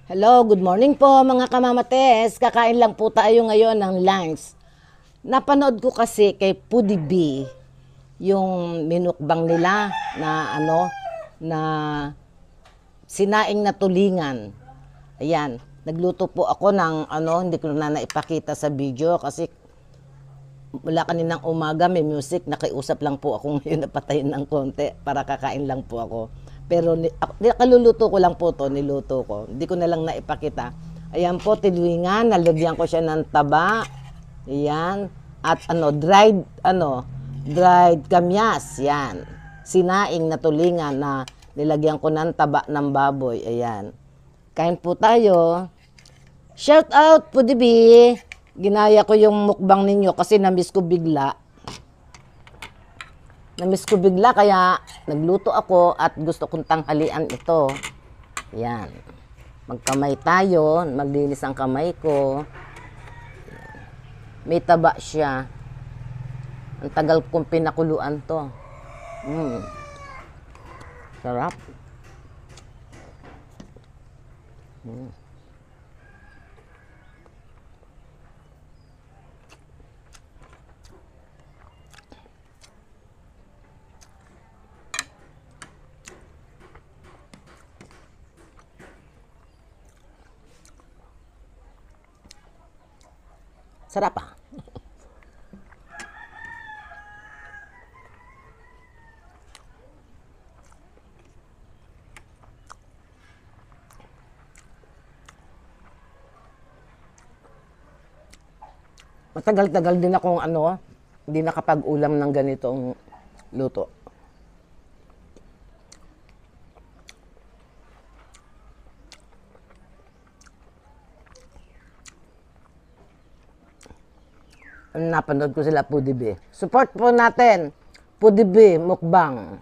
Hello, good morning po mga kamamates. Kakain lang po tayo ngayon ng lunch. Napanood ko kasi kay Pudi B yung minukbang nila na na sinaing na tulingan. Ayan, nagluto po ako ng hindi ko na naipakita sa video kasi mula kaninang umaga may music, nakiusap lang po ako ngayon, napatayin ng konti para kakain lang po ako. Pero kaluluto ko lang po to, niluto ko. Hindi ko na lang naipakita. Ayan po, tiluingan, nalagyan ko siya ng taba. Ayan. At dried kamyas. Yan. Sinaing na tulingan na nilagyan ko ng taba ng baboy. Ayan. Kain po tayo. Shout out po, Dibi. Ginaya ko yung mukbang ninyo kasi namiss ko bigla. Kaya nagluto ako at gusto kong tanghalian ito. Yan. Magkamay tayo, maglinis ang kamay ko. May taba siya. Ang tagal kong pinakuluan to. Sarap. Sarap ah. Matagal-tagal din akong hindi nakapag-ulam ng ganitong luto. Napanood ko sila Pudi B. Support po natin. Pudi B, mukbang.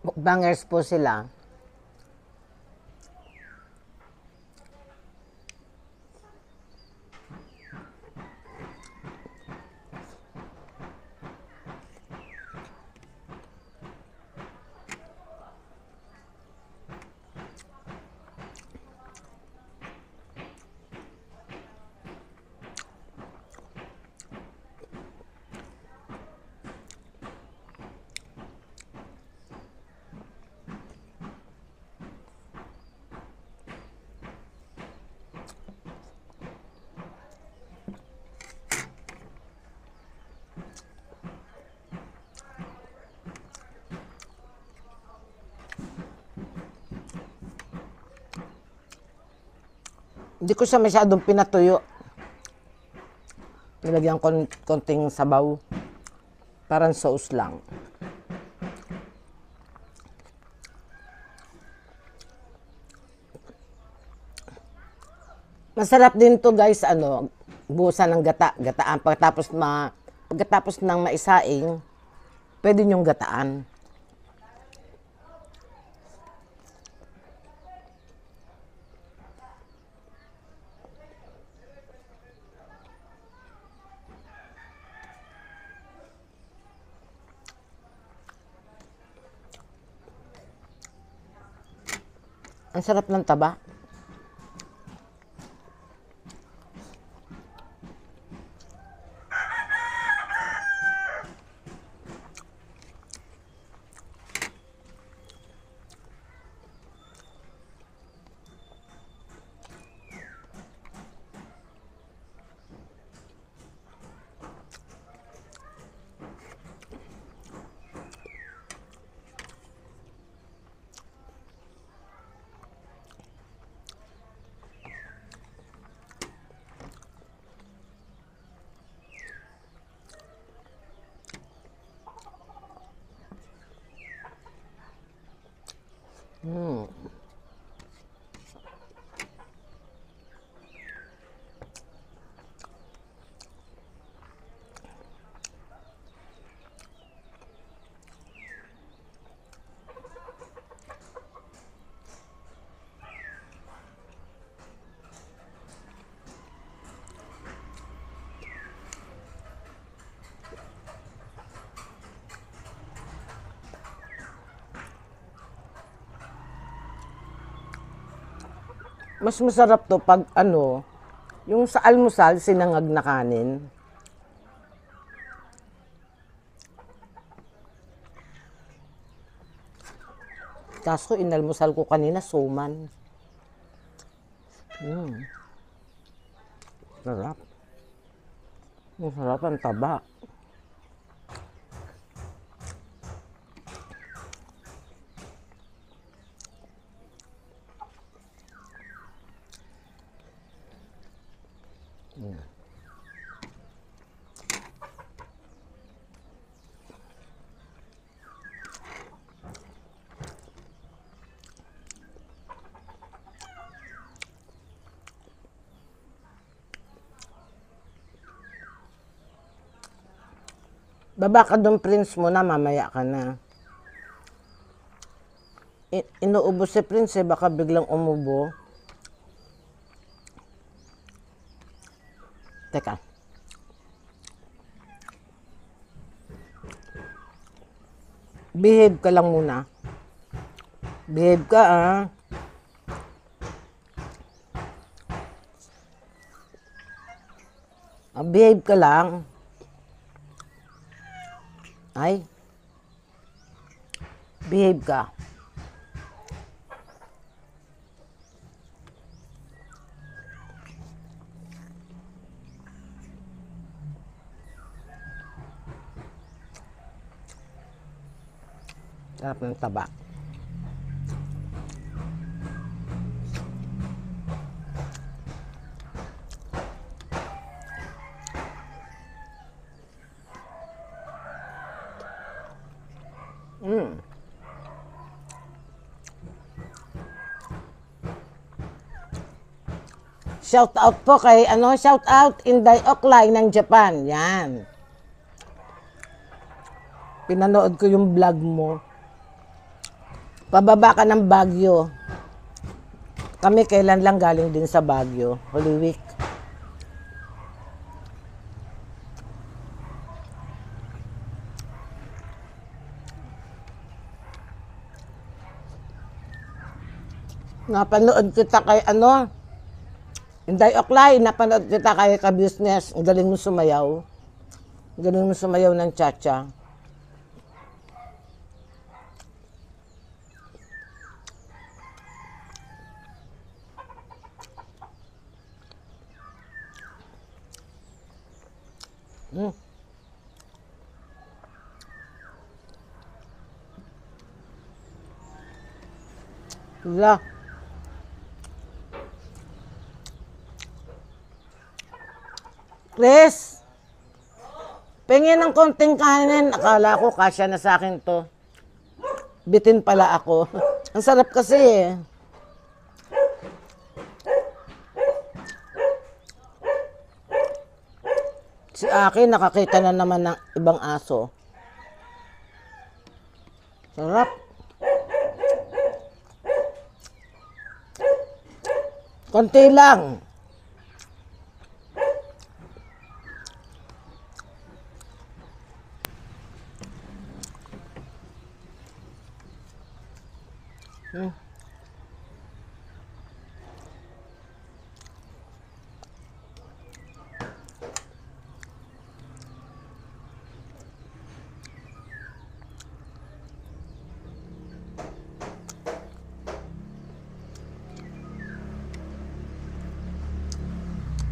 Mukbangers po sila. Hindi ko siya masyadong pinatuyo. Nilagyan ko konting sabaw. Parang sauce lang. Masarap din to guys, buhusan ng gataan. Pagkatapos ng maisaing, pwede nyong gataan. Ang sarap ng taba. Mas masarap to pag ano, yung sa almusal, sinangag na kanin. Kaso inalmusal ko kanina, suman. Sarap. Masarap ang taba. Baba ka doon, Prince, mo na, mamaya ka na. Inuubos si Prince, baka biglang umubo. Teka. Behave ka lang muna. Behave ka, ah. Behave ka lang. Ay. Behave ka. Sarap ng taba. Shout out po kay shout out Inday Oklay ng Japan. Yan. Pinanood ko yung vlog mo. Pababa ka ng Baguio. Kami kailan lang galing din sa Baguio. Holy Week. Napanood kita kay Inday Oklay, napanood kita kay ka-business. Ang galing mo sumayaw. Ang galing mo sumayaw ng cha-cha. Wala. Chris, pingin ng konting kanin. Akala ko kasya na sa akin to. Bitin pala ako. Ang sarap kasi eh. Si Aki nakakita na naman ng ibang aso. Sarap. Konti lang.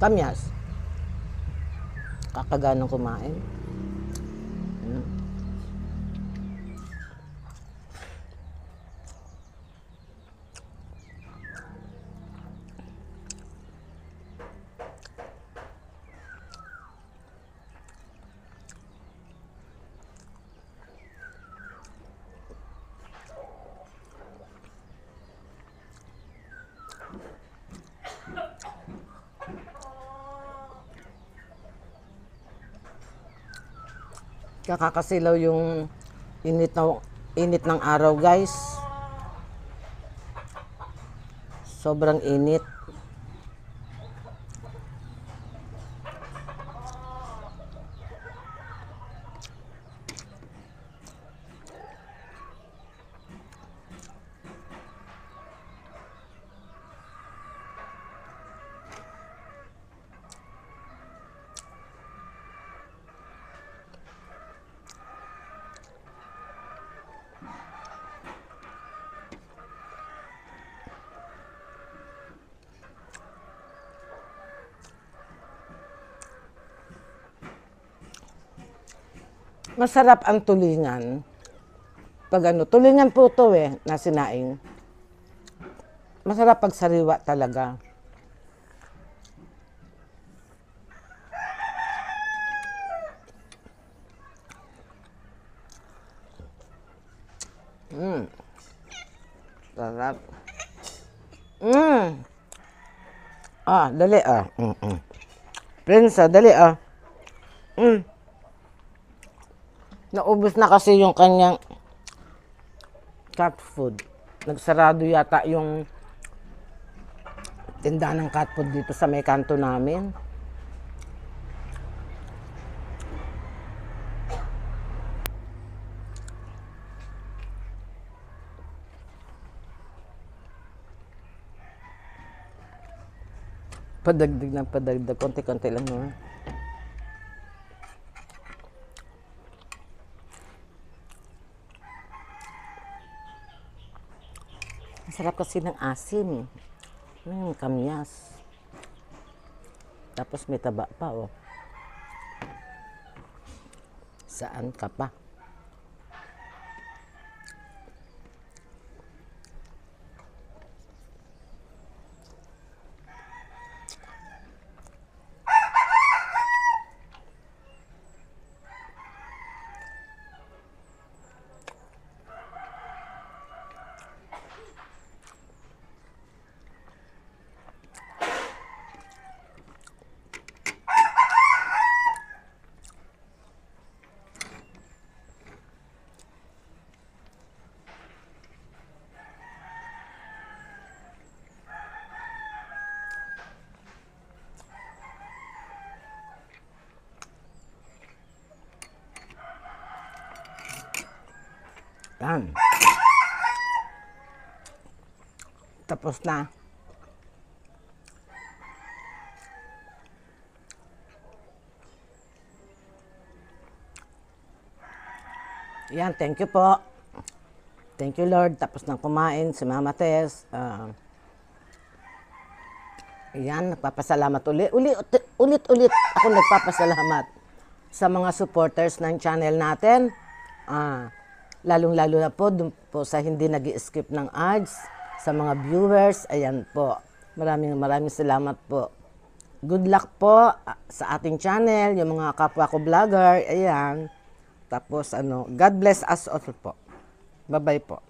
Kamyas. Kakaganang kumain. Kakakasilaw yung init ng araw, guys. Sobrang init. Masarap ang tulingan. Pag ano, tulingan po to na sinaing. Masarap pag sariwa talaga. Sarap. Dali Prinsa, dali Naubos na kasi yung kanyang cat food. Nagsarado yata yung tindahan ng cat food dito sa may kanto namin. Padagdag ng padagdag. Konti-konti lang naman. Masarap kasi ng asim. Kamyas. Tapos may taba pa, Saan ka pa? Yan. Tapos na. Yan, thank you po. Thank you, Lord. Tapos nang kumain si Mama Tess. Yan, nagpapasalamat ulit ako nagpapasalamat sa mga supporters ng channel natin. Lalong-lalo na po dun po sa hindi nag-skip ng ads, sa mga viewers, ayan po. Maraming salamat po. Good luck po sa ating channel, yung mga kapwa ko vlogger, ayan. Tapos God bless us all po. Bye-bye po.